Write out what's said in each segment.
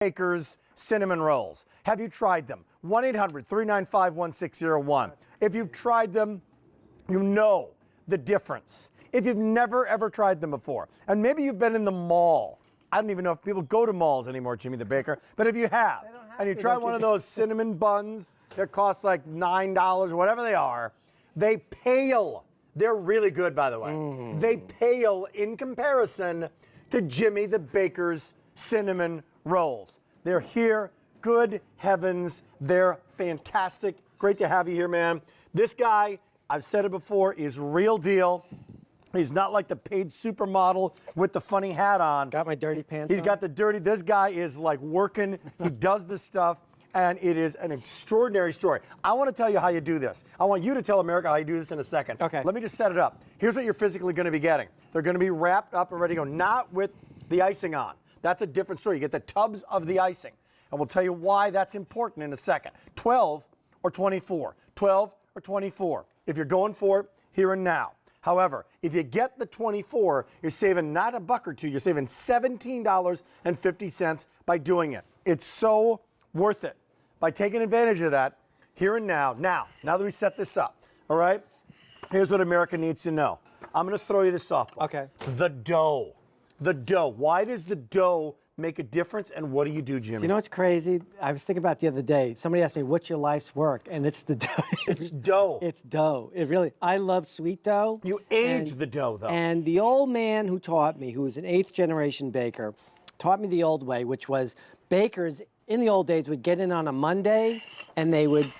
Baker's cinnamon rolls. Have you tried them? 1-800-395-1601. If you've tried them, you know the difference. If you've never, ever tried them before, and maybe you've been in the mall. I don't even know if people go to malls anymore, Jimmy the Baker, but if you have, and you try one of those cinnamon buns that cost like $9 or whatever they are, they pale. They're really good, by the way. They pale in comparison to Jimmy the Baker's cinnamon rolls. They're here. Good heavens, they're fantastic. Great to have you here, man. This guy, I've said it before, is real deal. He's not like the paid supermodel with the funny hat on. Got my dirty pants He's on. got the dirty, this guy is like working. He does this stuff, and it is an extraordinary story. I want to tell you how you do this. I want you to tell America how you do this in a second. Okay. Let me just set it up. Here's what you're physically going to be getting. They're going to be wrapped up and ready to go, not with the icing on. That's a different story. You get the tubs of the icing, and we'll tell you why that's important in a second. 12 or 24. 12 or 24. If you're going for it, here and now. However, if you get the 24, you're saving not $1 or $2, you're saving $17.50 by doing it. It's so worth it by taking advantage of that here and now. Now that we set this up, all right, here's what America needs to know. I'm going to throw you the softball. Okay. The dough. The dough. Why does the dough make a difference, and what do you do, Jimmy? You know what's crazy? I was thinking about the other day. Somebody asked me, what's your life's work? And it's the dough. It's dough. It's dough. It really, I love sweet dough. You age the dough, though. And the old man who taught me, who was an 8th generation baker, taught me the old way, which was bakers in the old days would get in on a Monday, and they would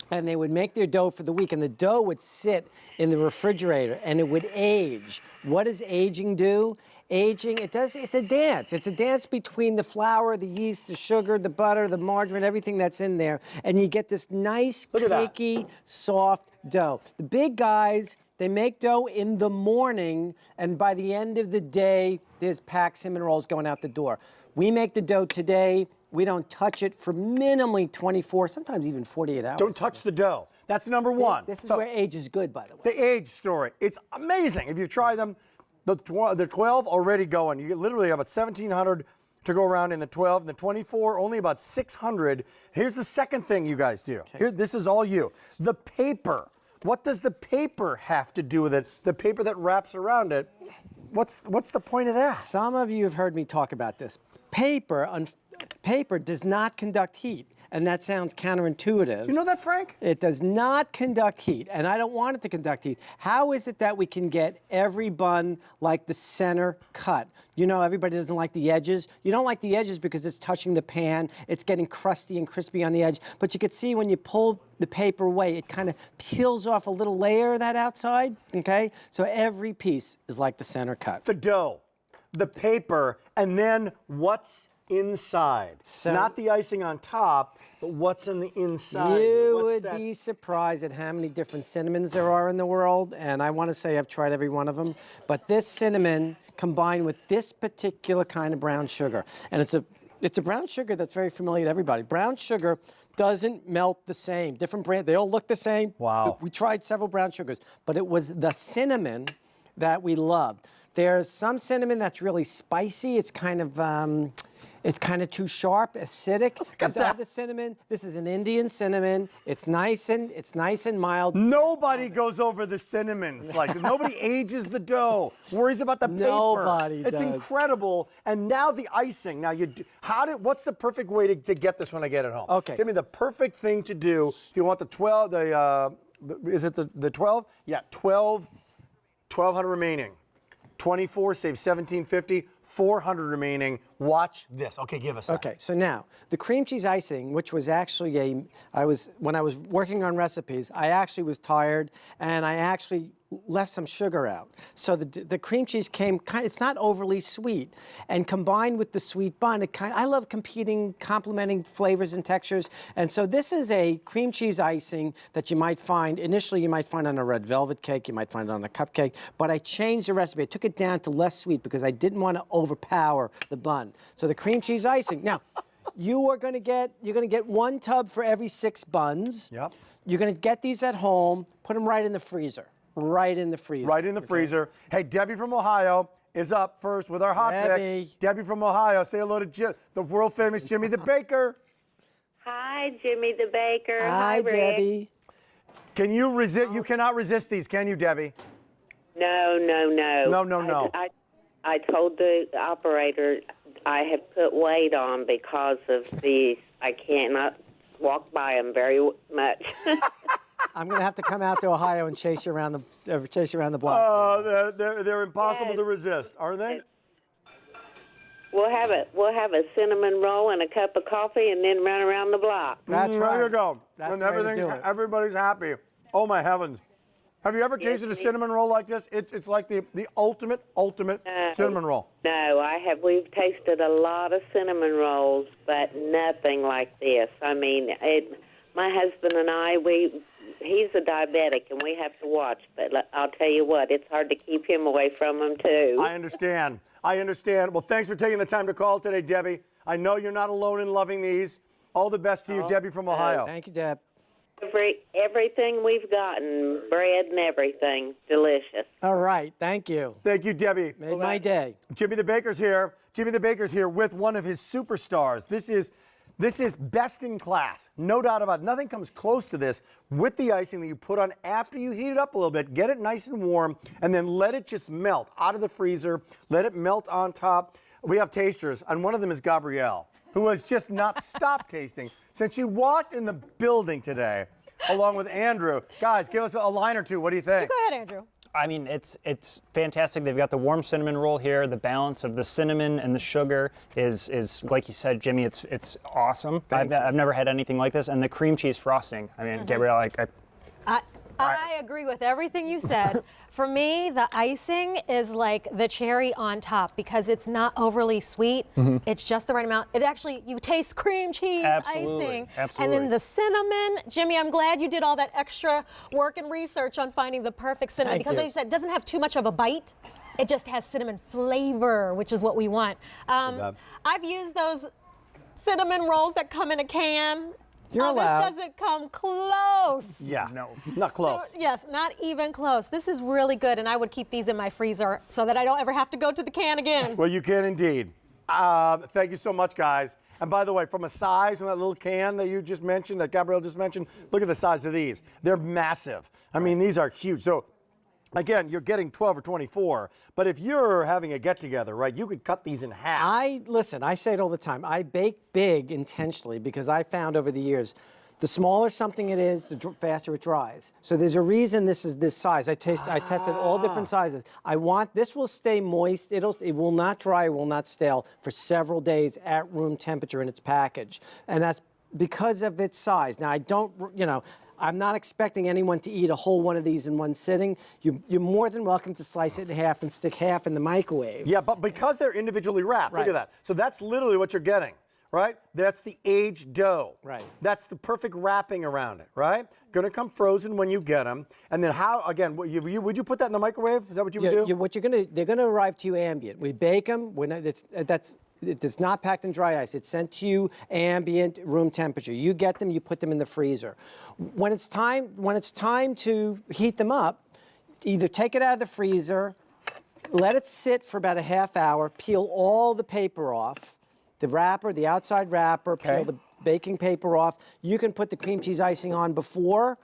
make their dough for the week, and the dough would sit in the refrigerator, and it would age. What does aging do? Aging, it's a dance. It's a dance between the flour, the yeast, the sugar, the butter, the margarine, everything that's in there, and you get this nice, cakey, soft dough. The big guys, they make dough in the morning, and by the end of the day, there's packed cinnamon rolls going out the door. We make the dough today. We don't touch it for minimally 24, sometimes even 48 hours. Don't touch the dough. That's number one. This is where age is good, by the way. The age story. It's amazing. If you try them, the 12 already going. You get literally about 1,700 to go around in the 12. And the 24, only about 600. Here's the second thing you guys do. Okay. This is all you. The paper. What does the paper have to do with it? The paper that wraps around it. What's the point of that? Some of you have heard me talk about this. Paper does not conduct heat, and that sounds counterintuitive. You know that, Frank? It does not conduct heat, and I don't want it to conduct heat. How is it that we can get every bun like the center cut? You know, everybody doesn't like the edges. You don't like the edges because it's touching the pan. It's getting crusty and crispy on the edge. But you can see when you pull the paper away, it kind of peels off a little layer of that outside, okay? So every piece is like the center cut. The dough, the paper, and then what's inside. So, not the icing on top, but what's in the inside. You would be surprised at how many different cinnamons there are in the world, and I want to say I've tried every one of them. But this cinnamon combined with this particular kind of brown sugar, and it's a brown sugar that's very familiar to everybody. Brown sugar doesn't melt the same. Different brand, they all look the same. Wow. We tried several brown sugars, but it was the cinnamon that we loved. There's some cinnamon that's really spicy. It's kind of too sharp, acidic. There's other cinnamon. This is an Indian cinnamon. It's nice and mild. Nobody goes over the cinnamons. Like nobody ages the dough. Worries about the paper. Nobody does. It's incredible. And now the icing. Now what's the perfect way to get this when I get it home? Okay. Give me the perfect thing to do. If you want the 12, is it the 12? Yeah, 1,200 remaining. 24, save $17.50, 400 remaining. Watch this. Okay, give us that. Okay, so now, the cream cheese icing, which was actually when I was working on recipes, I actually was tired, and I actually left some sugar out. So the cream cheese came it's not overly sweet, and combined with the sweet bun, I love complementing flavors and textures. And so this is a cream cheese icing that you might find on a red velvet cake, you might find it on a cupcake, but I changed the recipe. I took it down to less sweet because I didn't want to overpower the bun. So the cream cheese icing. Now, you're going to get 1 tub for every 6 buns. Yep. You're going to get these at home, put them right in the freezer. Right in the freezer. Right in the freezer. Hey, Debbie from Ohio, is up first with our hot Debbie. pick. Debbie from Ohio. Say hello to the world famous Jimmy the Baker. Hi, Jimmy the Baker. Hi, Rick. Debbie. Can you resist? You cannot resist these, can you, Debbie? No. No. I told the operator I have put weight on because of these. I cannot walk by them very much. I'm going to have to come out to Ohio and chase you around the block. They're impossible to resist, aren't they? We'll have a cinnamon roll and a cup of coffee, and then run around the block. That's right. There you go. That's and the way to do it. everybody's happy. Oh my heavens! Have you ever tasted a cinnamon roll like this? It's like the ultimate cinnamon roll. No, I have. We've tasted a lot of cinnamon rolls, but nothing like this. I mean, my husband and I, he's a diabetic, and we have to watch. But I'll tell you what, it's hard to keep him away from them too. I understand. Well, thanks for taking the time to call today, Debbie. I know you're not alone in loving these. All the best to you, Debbie from Ohio. Thank you, Deb. Everything we've gotten, bread and everything, delicious. All right. Thank you. Thank you, Debbie. Made my day. Jimmy the Baker's here. Jimmy the Baker's here with one of his superstars. This is best in class. No doubt about it. Nothing comes close to this with the icing that you put on after you heat it up a little bit. Get it nice and warm, and then let it just melt out of the freezer. Let it melt on top. We have tasters, and one of them is Gabrielle, who has just not stopped tasting since she walked in the building today, along with Andrew. Guys, give us a line or two. What do you think? Go ahead, Andrew. I mean, it's fantastic. They've got the warm cinnamon roll here. The balance of the cinnamon and the sugar is like you said, Jimmy. It's awesome. I've never had anything like this, and the cream cheese frosting. I mean, Gabrielle, I agree with everything you said. For me, the icing is like the cherry on top because it's not overly sweet. It's just the right amount. It actually, you taste cream cheese icing. Absolutely. And then the cinnamon. Jimmy, I'm glad you did all that extra work and research on finding the perfect cinnamon because, like you said, it doesn't have too much of a bite. It just has cinnamon flavor, which is what we want. I've used those cinnamon rolls that come in a can. You're allowed. This doesn't come close. Yeah, no, not close. So, yes, not even close. This is really good, and I would keep these in my freezer so that I don't ever have to go to the can again. Well, you can indeed. Thank you so much, guys. And by the way, from a size, from that little can that you just mentioned, that Gabrielle just mentioned, look at the size of these. They're massive. I mean, these are huge. So, again, you're getting 12 or 24, but if you're having a get-together, right, you could cut these in half. I say it all the time. I bake big intentionally because I found over the years, the smaller something it is, the faster it dries. So there's a reason this is this size. I tested all different sizes. This will stay moist. It will not dry, it will not stale for several days at room temperature in its package. And that's because of its size. Now, I'm not expecting anyone to eat a whole one of these in one sitting. You're more than welcome to slice it in half and stick half in the microwave. Yeah, but because they're individually wrapped, look at that. So that's literally what you're getting, right? That's the aged dough. Right. That's the perfect wrapping around it, right? Going to come frozen when you get them. And then would you put that in the microwave? Is that what you would do? They're going to arrive to you ambient. We bake them. It's not packed in dry ice. It's sent to you ambient room temperature. You get them, you put them in the freezer. When it's time to heat them up, either take it out of the freezer, let it sit for about a half hour, peel all the paper off, the wrapper, the outside wrapper, peel the baking paper off. You can put the cream cheese icing on before,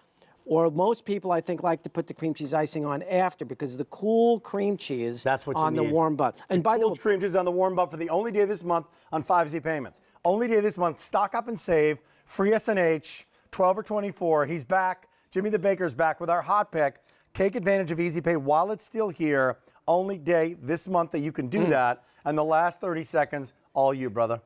or most people, I think, like to put the cream cheese icing on after because the cool cream cheese on the warm bun. And by the way, cream cheese on the warm bun for the only day this month on 5Z payments. Only day this month. Stock up and save. Free SNH, 12 or 24. He's back. Jimmy the Baker's back with our hot pick. Take advantage of Easy Pay while it's still here. Only day this month that you can do that. And the last 30 seconds, all you, brother.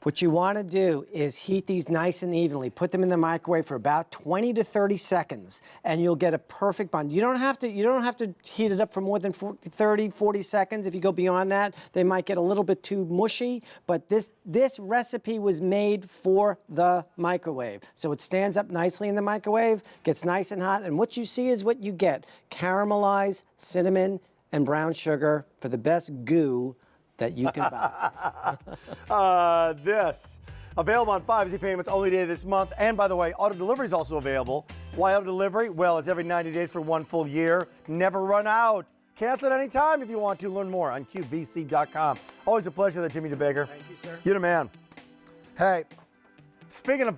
What you want to do is heat these nice and evenly. Put them in the microwave for about 20 to 30 seconds, and you'll get a perfect bun. You don't have to heat it up for more than 30, 40 seconds. If you go beyond that, they might get a little bit too mushy. But this recipe was made for the microwave, so it stands up nicely in the microwave, gets nice and hot, and what you see is what you get: caramelized cinnamon and brown sugar for the best goo that you can buy. This available on 5Z payments only day this month. And by the way, auto delivery is also available. Why auto delivery? Well, it's every 90 days for one full year. Never run out. Cancel at any time if you want to. Learn more on QVC.com. Always a pleasure there, Jimmy DeBaker. Thank you, sir. You're the man. Hey, speaking of